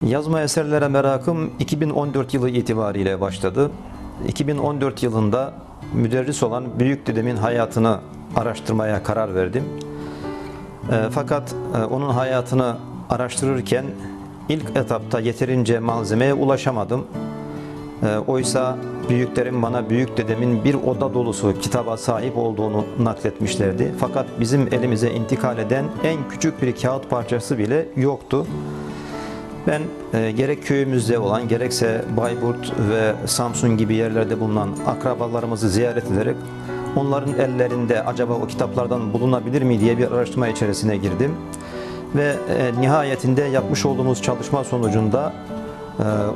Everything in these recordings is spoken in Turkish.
Yazma eserlere merakım 2014 yılı itibariyle başladı. 2014 yılında müderris olan büyük dedemin hayatını araştırmaya karar verdim. Fakat onun hayatını araştırırken ilk etapta yeterince malzemeye ulaşamadım. Oysa büyüklerim bana büyük dedemin bir oda dolusu kitaba sahip olduğunu nakletmişlerdi. Fakat bizim elimize intikal eden en küçük bir kağıt parçası bile yoktu. Ben gerek köyümüzde olan gerekse Bayburt ve Samsun gibi yerlerde bulunan akrabalarımızı ziyaret ederek onların ellerinde acaba o kitaplardan bulunabilir mi diye bir araştırma içerisine girdim. Ve nihayetinde yapmış olduğumuz çalışma sonucunda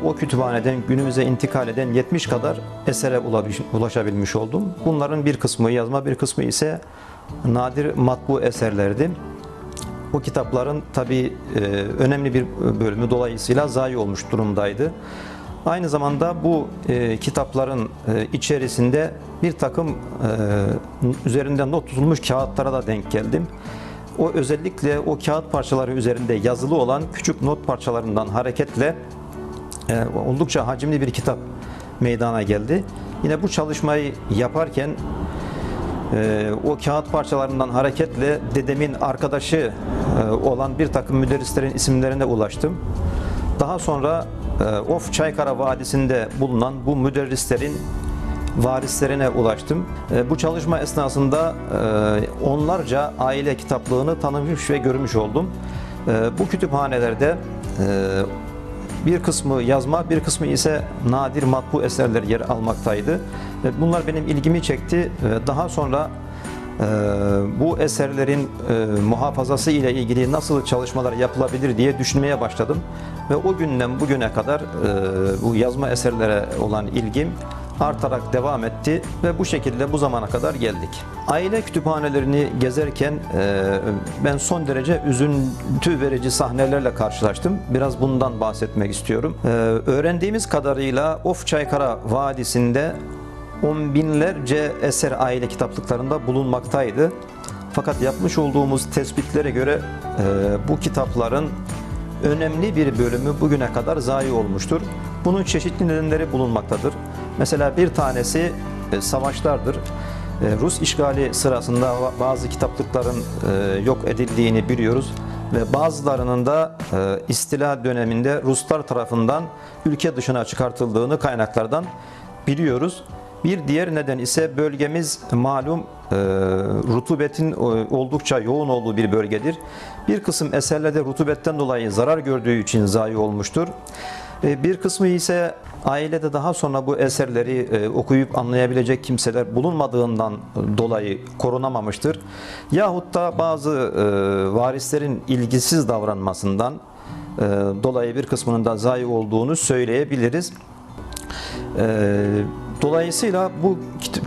o kütüphaneden günümüze intikal eden 70 kadar esere ulaşabilmiş oldum. Bunların bir kısmı yazma, bir kısmı ise nadir matbu eserlerdi. O kitapların tabii önemli bir bölümü dolayısıyla zayi olmuş durumdaydı. Aynı zamanda bu kitapların içerisinde bir takım üzerinde not tutulmuş kağıtlara da denk geldim. O özellikle o kağıt parçaları üzerinde yazılı olan küçük not parçalarından hareketle oldukça hacimli bir kitap meydana geldi. Yine bu çalışmayı yaparken o kağıt parçalarından hareketle dedemin arkadaşı olan bir takım müderrislerin isimlerine ulaştım. Daha sonra Of Çaykara Vadisi'nde bulunan bu müderrislerin varislerine ulaştım. Bu çalışma esnasında onlarca aile kitaplığını tanımış ve görmüş oldum. Bu kütüphanelerde bir kısmı yazma, bir kısmı ise nadir matbu eserler yer almaktaydı. Bunlar benim ilgimi çekti. Daha sonra bu eserlerin muhafazası ile ilgili nasıl çalışmalar yapılabilir diye düşünmeye başladım. Ve o günden bugüne kadar bu yazma eserlere olan ilgim artarak devam etti ve bu şekilde bu zamana kadar geldik. Aile kütüphanelerini gezerken ben son derece üzüntü verici sahnelerle karşılaştım. Biraz bundan bahsetmek istiyorum. Öğrendiğimiz kadarıyla Of Çaykara Vadisi'nde on binlerce eser aile kitaplıklarında bulunmaktaydı. Fakat yapmış olduğumuz tespitlere göre bu kitapların önemli bir bölümü bugüne kadar zayi olmuştur. Bunun çeşitli nedenleri bulunmaktadır. Mesela bir tanesi savaşlardır. Rus işgali sırasında bazı kitaplıkların yok edildiğini biliyoruz ve bazılarının da istila döneminde Ruslar tarafından ülke dışına çıkartıldığını kaynaklardan biliyoruz. Bir diğer neden ise bölgemiz malum rutubetin oldukça yoğun olduğu bir bölgedir. Bir kısım eserlerde rutubetten dolayı zarar gördüğü için zayi olmuştur. Bir kısmı ise ailede daha sonra bu eserleri okuyup anlayabilecek kimseler bulunmadığından dolayı korunamamıştır. Yahut da bazı varislerin ilgisiz davranmasından dolayı bir kısmının da zayi olduğunu söyleyebiliriz. Dolayısıyla bu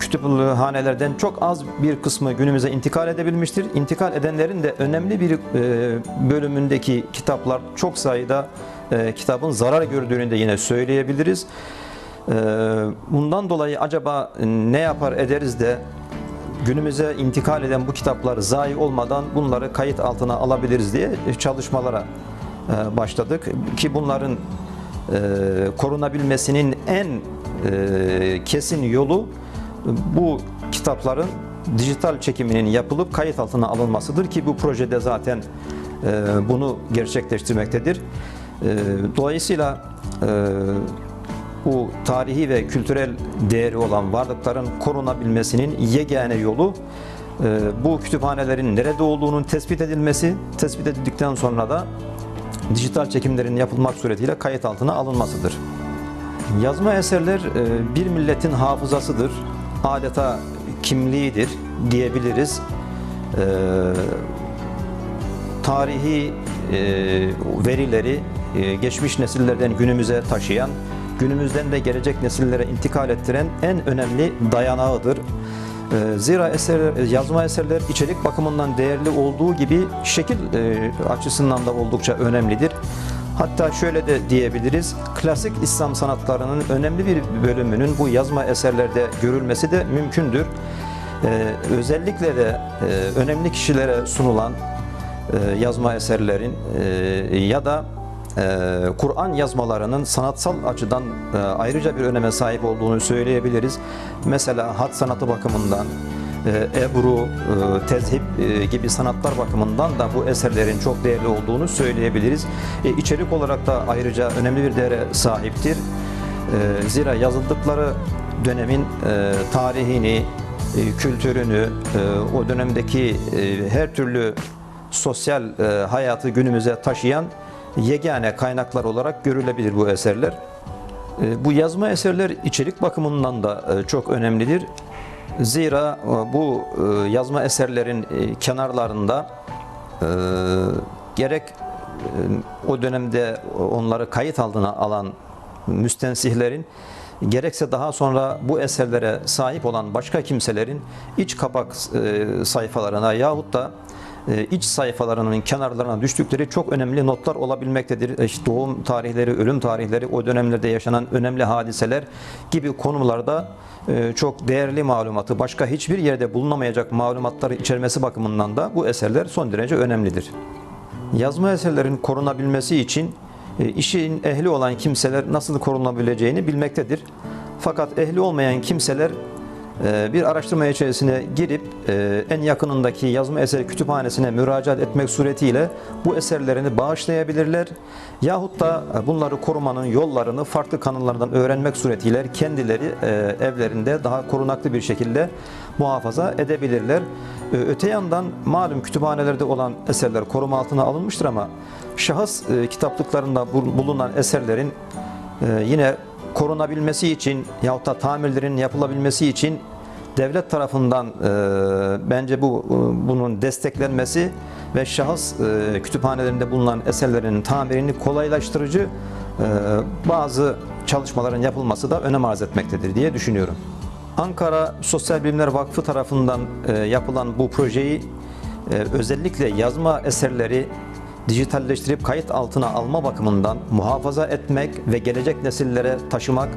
kütüphanelerden çok az bir kısmı günümüze intikal edebilmiştir. İntikal edenlerin de önemli bir bölümündeki kitaplar çok sayıda kitabın zarar gördüğünü de yine söyleyebiliriz. Bundan dolayı acaba ne yapar ederiz de günümüze intikal eden bu kitaplar zayi olmadan bunları kayıt altına alabiliriz diye çalışmalara başladık. Ki bunların korunabilmesinin en kesin yolu bu kitapların dijital çekiminin yapılıp kayıt altına alınmasıdır ki bu projede zaten bunu gerçekleştirmektedir. Dolayısıyla bu tarihi ve kültürel değeri olan varlıkların korunabilmesinin yegane yolu bu kütüphanelerin nerede olduğunun tespit edilmesi, tespit edildikten sonra da dijital çekimlerin yapılmak suretiyle kayıt altına alınmasıdır. Yazma eserler bir milletin hafızasıdır, adeta kimliğidir diyebiliriz. Tarihi verileri geçmiş nesillerden günümüze taşıyan, günümüzden de gelecek nesillere intikal ettiren en önemli dayanağıdır. Zira yazma eserler içerik bakımından değerli olduğu gibi şekil açısından da oldukça önemlidir. Hatta şöyle de diyebiliriz, klasik İslam sanatlarının önemli bir bölümünün bu yazma eserlerde görülmesi de mümkündür. Özellikle de önemli kişilere sunulan yazma eserlerin ya da Kur'an yazmalarının sanatsal açıdan ayrıca bir öneme sahip olduğunu söyleyebiliriz. Mesela hat sanatı bakımından, ebru, tezhip gibi sanatlar bakımından da bu eserlerin çok değerli olduğunu söyleyebiliriz. İçerik olarak da ayrıca önemli bir değere sahiptir. Zira yazıldıkları dönemin tarihini, kültürünü, o dönemdeki her türlü sosyal hayatı günümüze taşıyan yegane kaynaklar olarak görülebilir bu eserler. Bu yazma eserler içerik bakımından da çok önemlidir. Zira bu yazma eserlerin kenarlarında gerek o dönemde onları kayıt altına alan müstensihlerin, gerekse daha sonra bu eserlere sahip olan başka kimselerin iç kapak sayfalarına yahut da iç sayfalarının kenarlarına düştükleri çok önemli notlar olabilmektedir. İşte doğum tarihleri, ölüm tarihleri, o dönemlerde yaşanan önemli hadiseler gibi konularda çok değerli malumatı, başka hiçbir yerde bulunamayacak malumatları içermesi bakımından da bu eserler son derece önemlidir. Yazma eserlerin korunabilmesi için işin ehli olan kimseler nasıl korunabileceğini bilmektedir. Fakat ehli olmayan kimseler bir araştırma içerisine girip en yakınındaki yazma eser kütüphanesine müracaat etmek suretiyle bu eserlerini bağışlayabilirler. Yahut da bunları korumanın yollarını farklı kanallardan öğrenmek suretiyle kendileri evlerinde daha korunaklı bir şekilde muhafaza edebilirler. Öte yandan malum kütüphanelerde olan eserler koruma altına alınmıştır ama şahıs kitaplıklarında bulunan eserlerin yine korunabilmesi için yahut da tamirlerin yapılabilmesi için devlet tarafından bence bunun desteklenmesi ve şahıs kütüphanelerinde bulunan eserlerin tamirini kolaylaştırıcı bazı çalışmaların yapılması da önem arz etmektedir diye düşünüyorum. Ankara Sosyal Bilimler Vakfı tarafından yapılan bu projeyi özellikle yazma eserleri dijitalleştirip kayıt altına alma bakımından muhafaza etmek ve gelecek nesillere taşımak,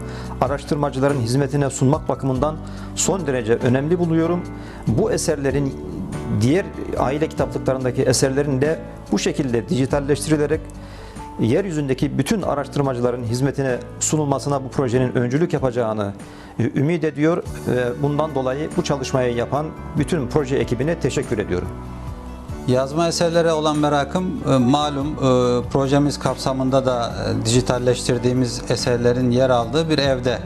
araştırmacıların hizmetine sunmak bakımından son derece önemli buluyorum. Bu eserlerin diğer aile kitaplıklarındaki eserlerin de bu şekilde dijitalleştirilerek yeryüzündeki bütün araştırmacıların hizmetine sunulmasına bu projenin öncülük yapacağını ümit ediyor ve bundan dolayı bu çalışmayı yapan bütün proje ekibine teşekkür ediyorum. Yazma eserlere olan merakım malum projemiz kapsamında da dijitalleştirdiğimiz eserlerin yer aldığı bir evde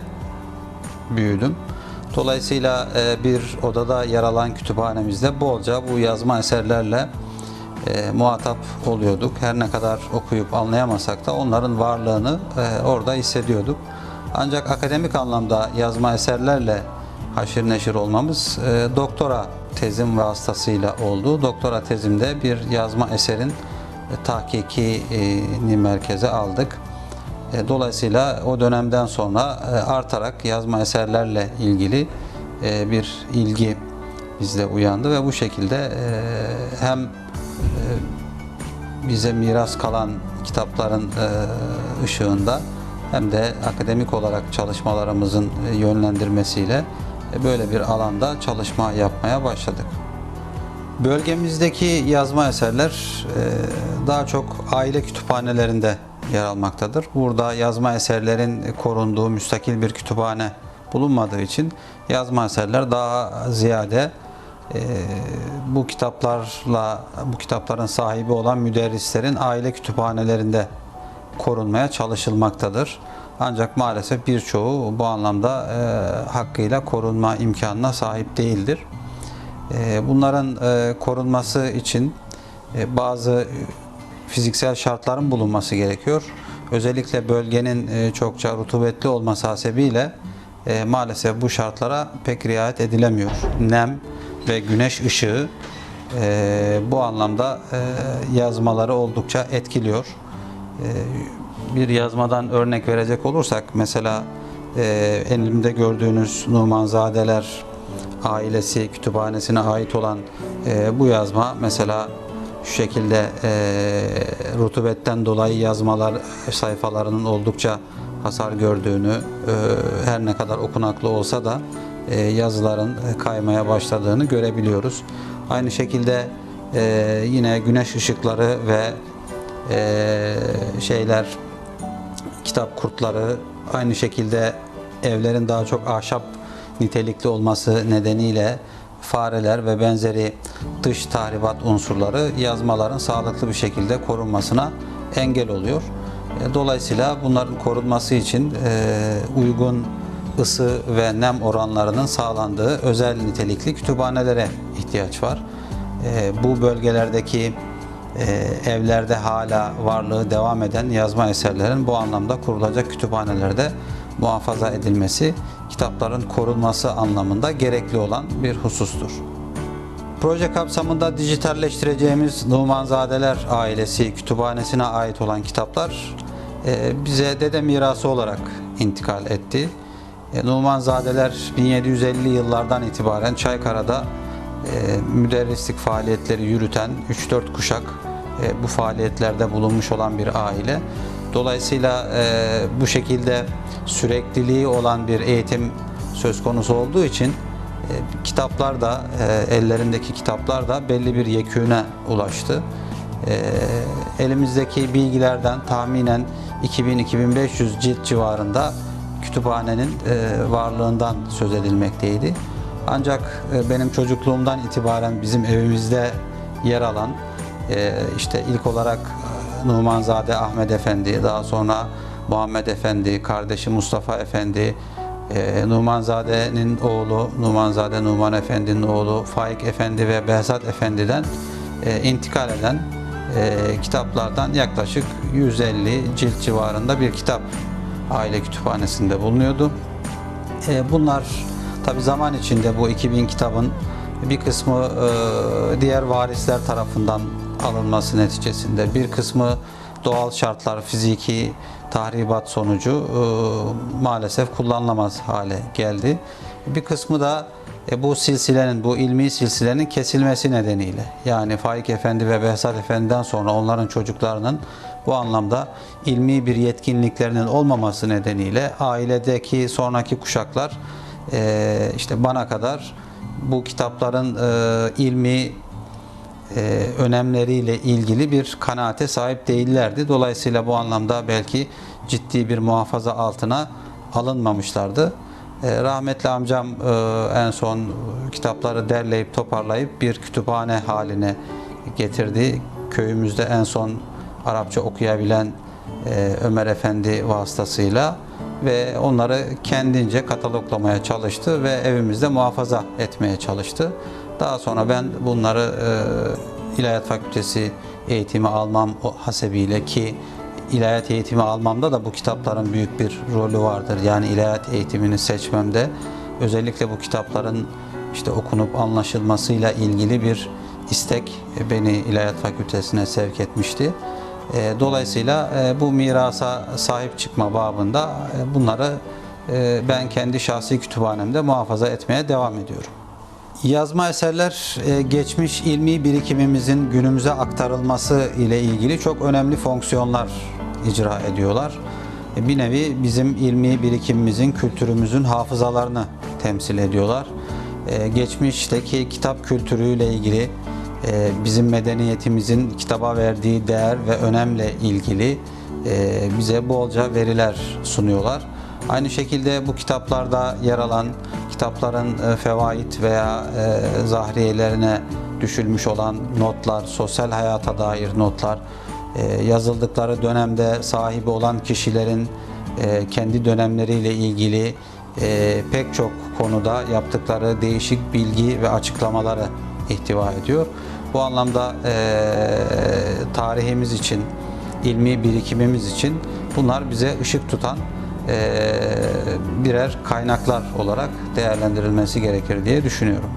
büyüdüm. Dolayısıyla bir odada yer alan kütüphanemizde bolca bu yazma eserlerle muhatap oluyorduk. Her ne kadar okuyup anlayamasak da onların varlığını orada hissediyorduk. Ancak akademik anlamda yazma eserlerle haşir neşir olmamız doktora tezim vasıtasıyla oldu. Doktora tezimde bir yazma eserin tahkikini merkeze aldık. Dolayısıyla o dönemden sonra artarak yazma eserlerle ilgili bir ilgi bizde uyandı ve bu şekilde hem bize miras kalan kitapların ışığında hem de akademik olarak çalışmalarımızın yönlendirmesiyle böyle bir alanda çalışma yapmaya başladık. Bölgemizdeki yazma eserler daha çok aile kütüphanelerinde yer almaktadır. Burada yazma eserlerin korunduğu müstakil bir kütüphane bulunmadığı için yazma eserler daha ziyade bu kitapların sahibi olan müderrislerin aile kütüphanelerinde korunmaya çalışılmaktadır. Ancak maalesef birçoğu bu anlamda hakkıyla korunma imkanına sahip değildir. Bunların korunması için bazı fiziksel şartların bulunması gerekiyor. Özellikle bölgenin çokça rutubetli olması hasebiyle maalesef bu şartlara pek riayet edilemiyor. Nem ve güneş ışığı bu anlamda yazmaları oldukça etkiliyor. Bir yazmadan örnek verecek olursak mesela elimde gördüğünüz Numanzadeler ailesi kütüphanesine ait olan bu yazma mesela şu şekilde rutubetten dolayı yazmalar sayfalarının oldukça hasar gördüğünü, her ne kadar okunaklı olsa da yazıların kaymaya başladığını görebiliyoruz. Aynı şekilde yine güneş ışıkları ve şeyler, kitap kurtları, aynı şekilde evlerin daha çok ahşap nitelikli olması nedeniyle fareler ve benzeri dış tahribat unsurları yazmaların sağlıklı bir şekilde korunmasına engel oluyor. Dolayısıyla bunların korunması için uygun ısı ve nem oranlarının sağlandığı özel nitelikli kütüphanelere ihtiyaç var. Bu bölgelerdeki evlerde hala varlığı devam eden yazma eserlerin bu anlamda kurulacak kütüphanelerde muhafaza edilmesi, kitapların korunması anlamında gerekli olan bir husustur. Proje kapsamında dijitalleştireceğimiz Numanzadeler ailesi kütüphanesine ait olan kitaplar bize dede mirası olarak intikal etti. Numanzadeler 1750 yıllardan itibaren Çaykara'da müderrislik faaliyetleri yürüten 3-4 kuşak bu faaliyetlerde bulunmuş olan bir aile. Dolayısıyla bu şekilde sürekliliği olan bir eğitim söz konusu olduğu için kitaplar da ellerindeki kitaplar da belli bir yekûne ulaştı. Elimizdeki bilgilerden tahminen 2000-2500 cilt civarında kütüphanenin varlığından söz edilmekteydi. Ancak benim çocukluğumdan itibaren bizim evimizde yer alan işte ilk olarak Numanzade Ahmet Efendi, daha sonra Muhammed Efendi, kardeşi Mustafa Efendi, Numanzade'nin oğlu Numanzade Numan Efendi'nin oğlu Faik Efendi ve Behzat Efendi'den intikal eden kitaplardan yaklaşık 150 cilt civarında bir kitap aile kütüphanesinde bulunuyordu. Bunlar tabi zaman içinde bu 2000 kitabın bir kısmı diğer varisler tarafından alınması neticesinde, bir kısmı doğal şartlar, fiziki tahribat sonucu maalesef kullanılamaz hale geldi. Bir kısmı da bu silsilenin, bu ilmi silsilenin kesilmesi nedeniyle, yani Faik Efendi ve Behzat Efendi'den sonra onların çocuklarının bu anlamda ilmi bir yetkinliklerinin olmaması nedeniyle ailedeki sonraki kuşaklar işte bana kadar bu kitapların ilmi önemleriyle ilgili bir kanaate sahip değillerdi. Dolayısıyla bu anlamda belki ciddi bir muhafaza altına alınmamışlardı. Rahmetli amcam en son kitapları derleyip toparlayıp bir kütüphane haline getirdi. Köyümüzde en son Arapça okuyabilen Ömer Efendi vasıtasıyla ve onları kendince kataloglamaya çalıştı ve evimizde muhafaza etmeye çalıştı. Daha sonra ben bunları İlahiyat Fakültesi eğitimi almam hasebiyle, ki ilahiyat eğitimi almamda da bu kitapların büyük bir rolü vardır. Yani ilahiyat eğitimini seçmemde özellikle bu kitapların işte okunup anlaşılmasıyla ilgili bir istek beni İlahiyat Fakültesine sevk etmişti. Dolayısıyla bu mirasa sahip çıkma babında bunları ben kendi şahsi kütüphanemde muhafaza etmeye devam ediyorum. Yazma eserler geçmiş ilmi birikimimizin günümüze aktarılması ile ilgili çok önemli fonksiyonlar icra ediyorlar. Bir nevi bizim ilmi birikimimizin, kültürümüzün hafızalarını temsil ediyorlar. Geçmişteki kitap kültürüyle ilgili bizim medeniyetimizin kitaba verdiği değer ve önemle ilgili bize bolca veriler sunuyorlar. Aynı şekilde bu kitaplarda yer alan kitapların fevaid veya zahriyelerine düşülmüş olan notlar, sosyal hayata dair notlar, yazıldıkları dönemde sahibi olan kişilerin kendi dönemleriyle ilgili pek çok konuda yaptıkları değişik bilgi ve açıklamaları ihtiva ediyor. Bu anlamda tarihimiz için, ilmi birikimimiz için bunlar bize ışık tutan birer kaynaklar olarak değerlendirilmesi gerekir diye düşünüyorum.